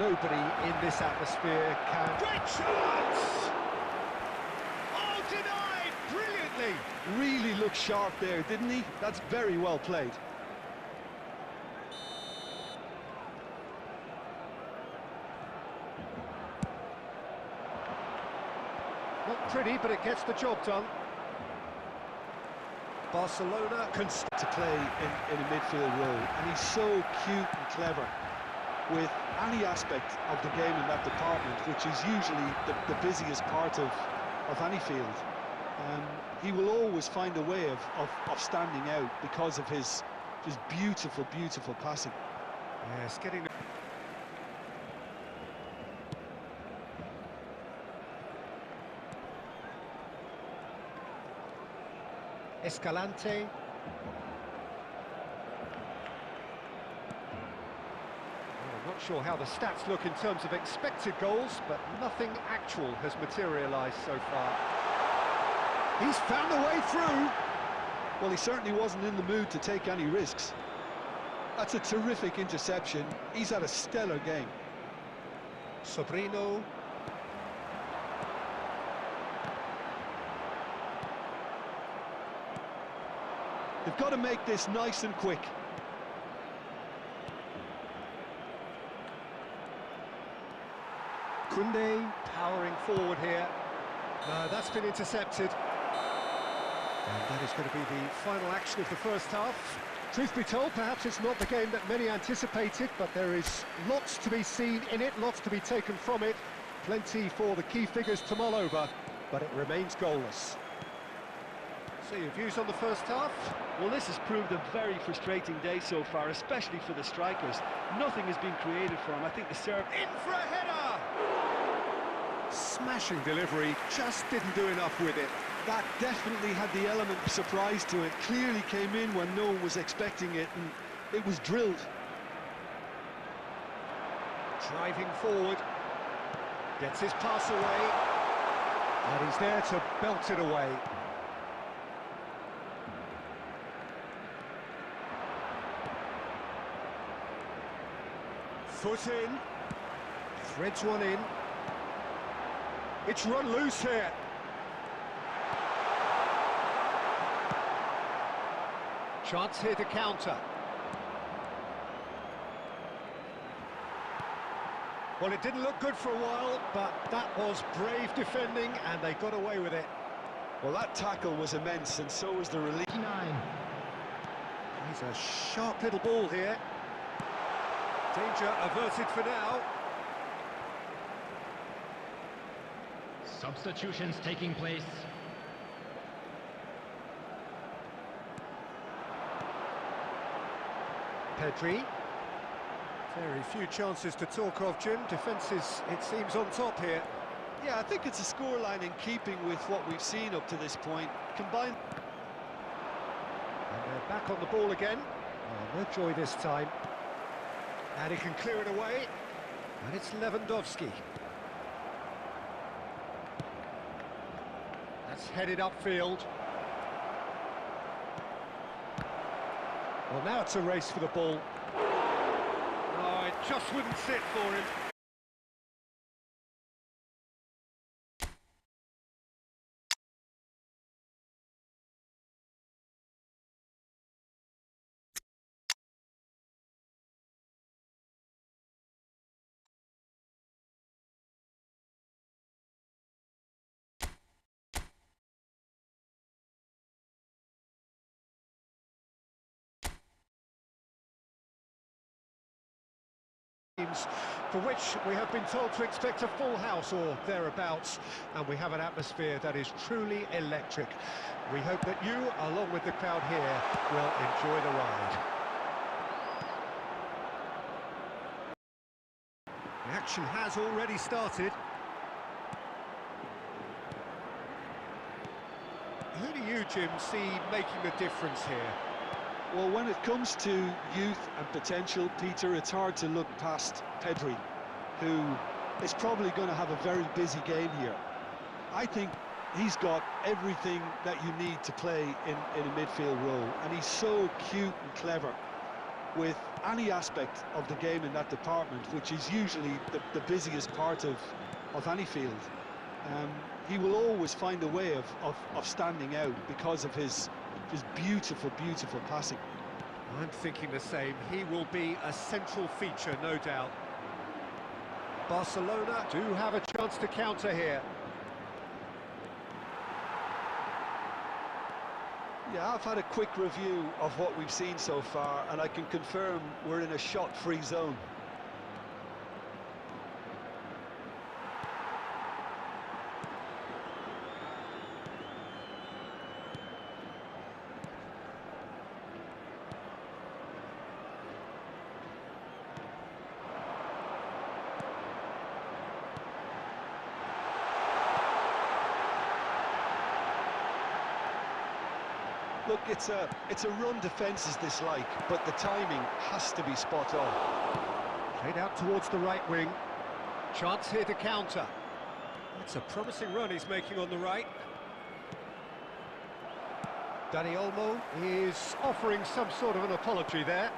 Nobody in this atmosphere can... Great chance! Oh, denied brilliantly! Really looked sharp there, didn't he? That's very well played. Not pretty, but it gets the job done. Barcelona can start to play in a midfield role, and he's so cute and clever with any aspect of the game in that department, which is usually the busiest part of any field. he will always find a way of standing out because of his beautiful, beautiful passing. Yes, getting... Escalante. I'm not sure how the stats look in terms of expected goals, but nothing actual has materialised so far. He's found a way through. Well, he certainly wasn't in the mood to take any risks. That's a terrific interception. He's had a stellar game. Sobrino. They've got to make this nice and quick. Koundé powering forward here. No, that's been intercepted. And that is going to be the final action of the first half. Truth be told, perhaps it's not the game that many anticipated, but there is lots to be seen in it, lots to be taken from it. Plenty for the key figures to mull over, but it remains goalless. So your views on the first half? Well, this has proved a very frustrating day so far, especially for the strikers. Nothing has been created for them. I think the serve... In for a header! Smashing delivery, just didn't do enough with it. That definitely had the element of surprise to it. Clearly came in when no one was expecting it, and it was drilled. Driving forward. Gets his pass away. And he's there to belt it away. Foot in. Threads one in. It's run loose here. Chance here to counter. Well, it didn't look good for a while, but that was brave defending, and they got away with it. Well, that tackle was immense, and so was the release. 9. He's a sharp little ball here. Danger averted for now. Substitutions taking place. Pedri. Very few chances to talk of, Jim. Defence is, it seems, on top here. Yeah, I think it's a scoreline in keeping with what we've seen up to this point. Combined... And they're back on the ball again. Oh, no joy this time. And he can clear it away. And it's Lewandowski. That's headed upfield. Well, now it's a race for the ball. Oh, it just wouldn't sit for him. For which we have been told to expect a full house or thereabouts, and we have an atmosphere that is truly electric. We hope that you, along with the crowd here, will enjoy the ride. The action has already started. Who do you, Jim, see making the difference here? Well, when it comes to youth and potential, Peter, it's hard to look past Pedri, who is probably going to have a very busy game here. I think he's got everything that you need to play in a midfield role, and he's so cute and clever with any aspect of the game in that department, which is usually the busiest part of any field. He will always find a way of standing out because of his beautiful, beautiful passing. I'm thinking the same. He will be a central feature, no doubt. Barcelona do have a chance to counter here. Yeah, I've had a quick review of what we've seen so far, and I can confirm we're in a shot-free zone. Look, it's a run defence is this like, but the timing has to be spot on. Played out towards the right wing. Chance here to counter. It's a promising run he's making on the right. Dani Olmo is offering some sort of an apology there.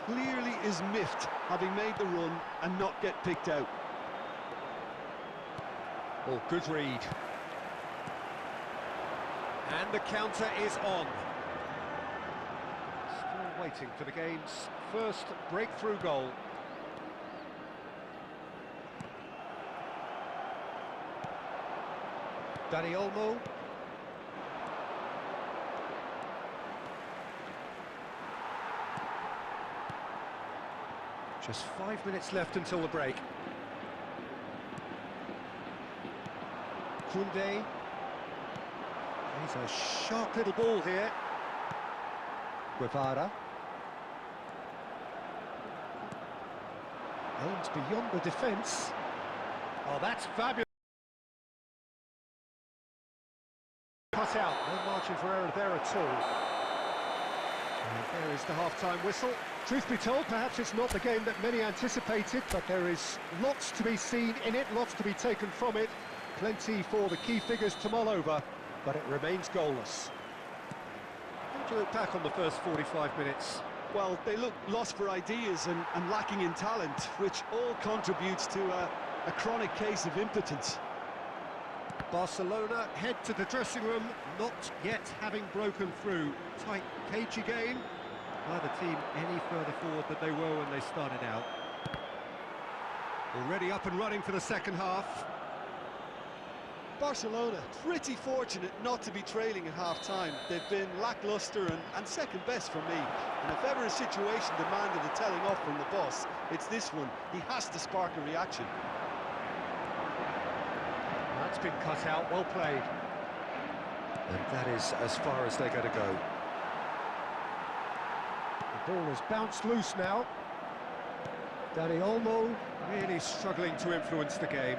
Clearly is miffed, having made the run and not get picked out. Oh, good read. And the counter is on. Still waiting for the game's first breakthrough goal. Dani Olmo. Just 5 minutes left until the break. Koundé. He's a sharp little ball here. Guevara. Aims beyond the defence. Oh, that's fabulous. Cut out, no margin for error there at all. And there is the half-time whistle. Truth be told, perhaps it's not the game that many anticipated, but there is lots to be seen in it, lots to be taken from it. Plenty for the key figures to mull over, but it remains goalless. How do you look back on the first 45 minutes? Well, they look lost for ideas and lacking in talent, which all contributes to a chronic case of impotence. Barcelona head to the dressing room, not yet having broken through. Tight, cagey game. Neither team any further forward than they were when they started out. Already up and running for the second half. Barcelona, pretty fortunate not to be trailing at half-time. They've been lacklustre and second best for me. And if ever a situation demanded a telling off from the boss, it's this one. He has to spark a reaction. That's been cut out, well played. And that is as far as they're going to go. The ball has bounced loose now. Dani Olmo really struggling to influence the game.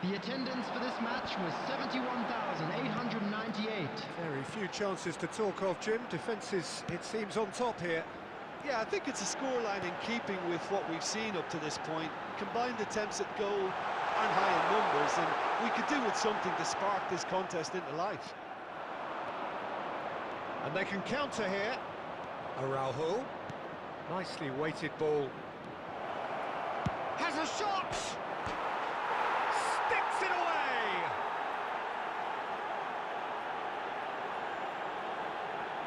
The attendance for this match was 71,898. Very few chances to talk of, Jim. Defences, it seems, on top here. Yeah, I think it's a scoreline in keeping with what we've seen up to this point. Combined attempts at goal aren't high in numbers, and we could do with something to spark this contest into life. And they can counter here. Araujo. Nicely weighted ball. Has a shot! Sticks it away!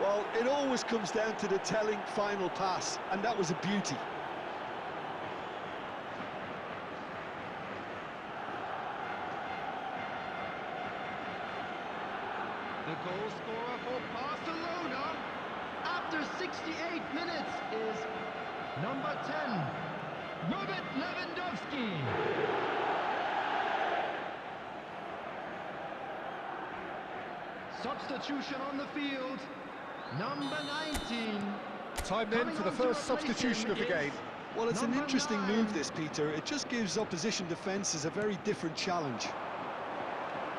Well, it always comes down to the telling final pass, and that was a beauty. The goal scorer for Barcelona after 68 minutes is number 10, Robert Lewandowski. Substitution on the field, number 19. Time then for the first substitution of the game. Well, it's an interesting move, this, Peter. It just gives opposition defences a very different challenge.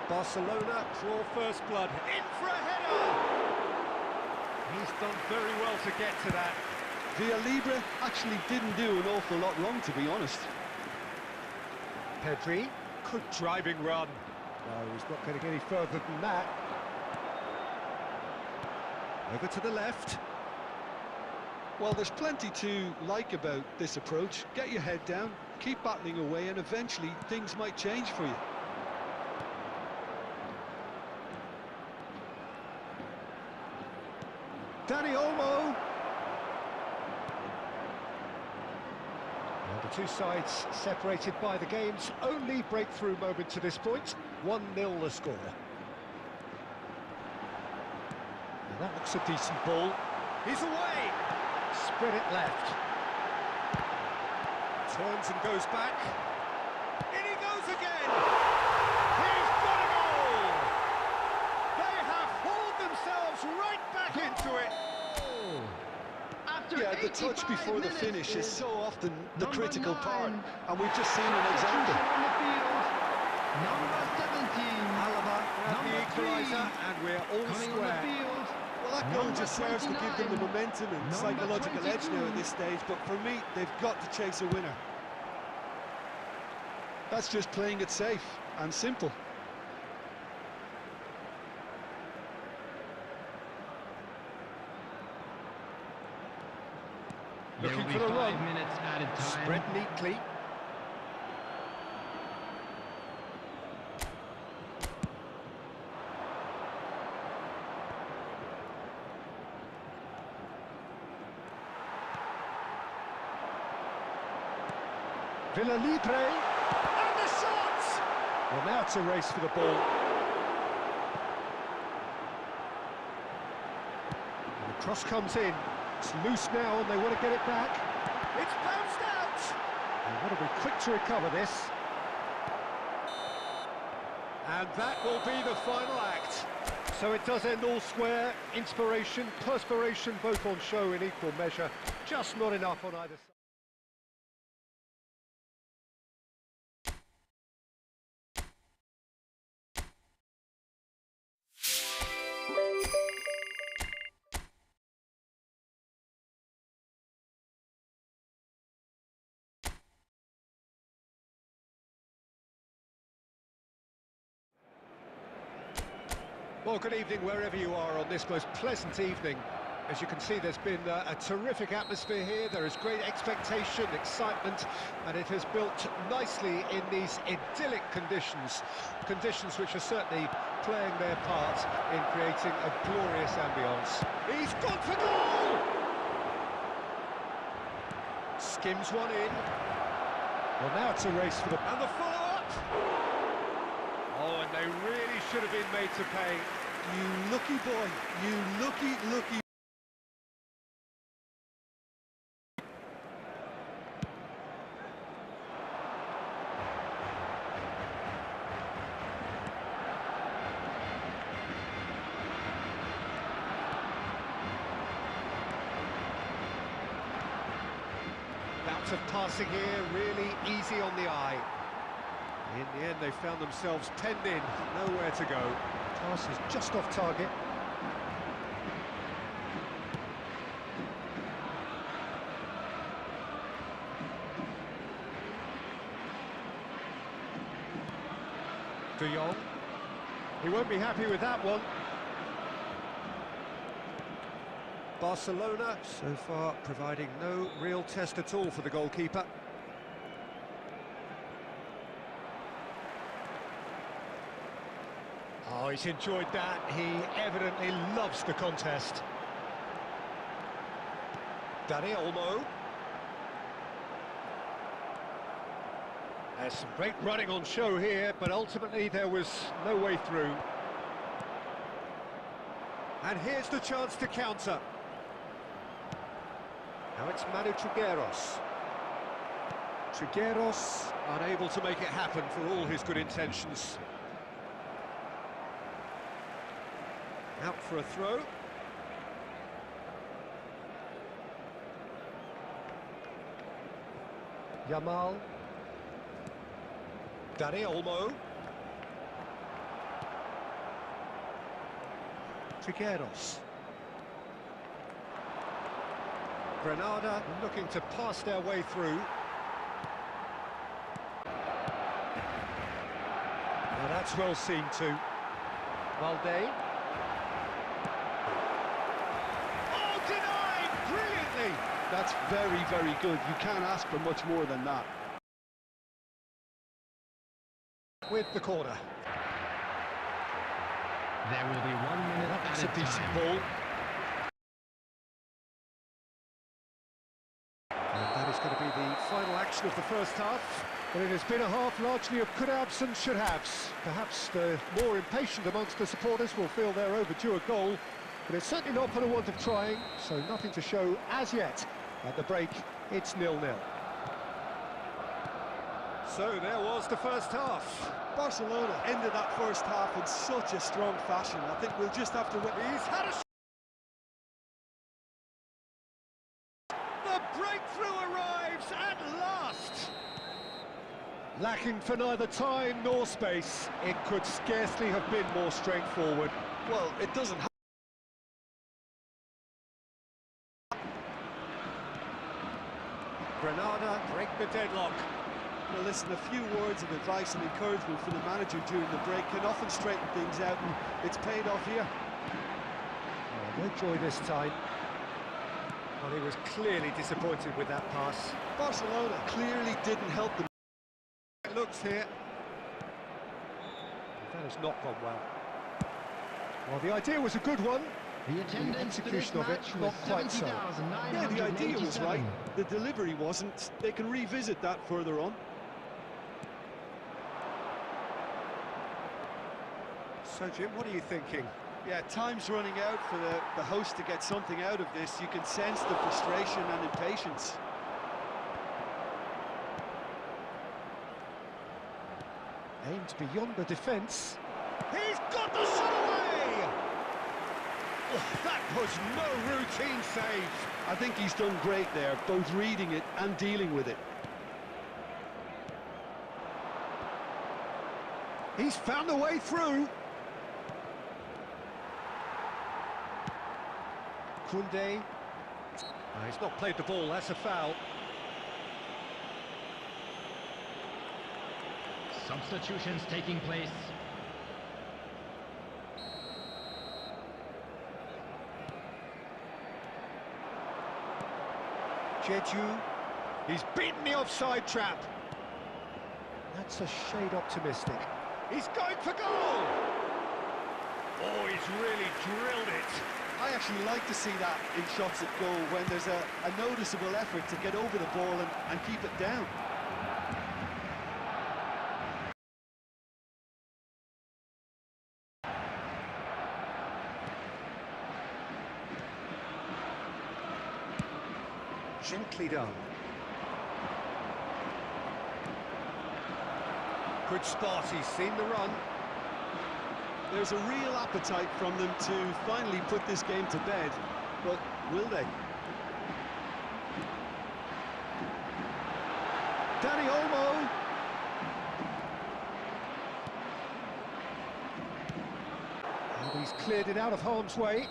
Barcelona draw first blood. In for a header! He's done very well to get to that. Villalibre actually didn't do an awful lot wrong, to be honest. Pedri, good driving run. No, he's not going to get any further than that. Over to the left. Well, there's plenty to like about this approach. Get your head down, keep battling away, and eventually things might change for you. Dani Olmo. Well, the two sides separated by the game's only breakthrough moment to this point. 1-0 the score. And that looks a decent ball. He's away. Spread it left. Turns and goes back. In he goes again. He's got a goal. They have hauled themselves right back into it. After Yeah, the touch 85 before the minutes finish is so often the number critical 9. part, and we've just seen an Substitution example. on the field, number 17. Alaba the equaliser, and we're all Coming on the square. field. Well, that goal Number just serves to give them the 29. momentum and Number psychological edge now 22. at this stage, but for me, they've got to chase a winner. That's just playing it safe and simple. Looking for the run. 5 minutes added time. Spread neatly. Villa Libre, and the shot! Well, now it's a race for the ball. And the cross comes in. It's loose now, and they want to get it back. It's bounced out! They want to be quick to recover this. And that will be the final act. So it does end all square. Inspiration, perspiration, both on show in equal measure. Just not enough on either side. Well, good evening wherever you are on this most pleasant evening. As you can see, there's been a terrific atmosphere here. There is great expectation, excitement, and it has built nicely in these idyllic conditions. Conditions which are certainly playing their part in creating a glorious ambience. He's gone for goal! Skims one in. Well, now it's a race for the... And the follow-up! Oh, and they really should have been made to pay. You lucky boy, you lucky. Bouts of passing here, really easy on the eye. In the end, they found themselves penned in, nowhere to go. Pass is just off target. De Jong. He won't be happy with that one. Barcelona, so far, providing no real test at all for the goalkeeper. Oh, he's enjoyed that. He evidently loves the contest. Dani Olmo. There's some great running on show here, but ultimately there was no way through. And here's the chance to counter. Now it's Manu Trigueros. Trigueros unable to make it happen for all his good intentions. Out for a throw. Yamal. Dani Olmo. Trigueros. Granada looking to pass their way through. Now that's well seen too. Valde. Oh, denied! Brilliantly! That's very good. You can't ask for much more than that. With the corner. There will be 1 minute That's a added decent time. ball. And that is going to be the final action of the first half. But it has been a half largely of could-haves and should-haves. Perhaps the more impatient amongst the supporters will feel they're overdue a goal, but it's certainly not for the want of trying, so nothing to show as yet. At the break, it's 0-0. So there was the first half. Barcelona ended that first half in such a strong fashion. I think we'll just have to wait. He's had a... The breakthrough arrives at last! Lacking for neither time nor space. It could scarcely have been more straightforward. Well, it doesn't have... Granada break the deadlock. Well, listen, a few words of advice and encouragement from the manager during the break can often straighten things out, and it's paid off here. Oh, no joy this time. Well, he was clearly disappointed with that pass. Barcelona clearly didn't help them. It looks here. That has not gone well. Well, the idea was a good one. The attendance for this execution of it, match not was quite so. 70,987. Yeah, the idea was right. The delivery wasn't. They can revisit that further on. So, Jim, what are you thinking? Yeah, time's running out for the host to get something out of this. You can sense the frustration and impatience. Aimed beyond the defence. He's got the shot away! Oh, that was no routine save. I think he's done great there, both reading it and dealing with it. He's found a way through. Koundé. He's not played the ball, that's a foul. Substitutions taking place. Jeju. He's beaten the offside trap. That's a shade optimistic. He's going for goal! Oh, he's really drilled it. I actually like to see that in shots at goal, when there's a noticeable effort to get over the ball and keep it down. Gently done. Good spot, he's seen the run. There's a real appetite from them to finally put this game to bed, but will they? Danny Olmo. And he's cleared it out of harm's way.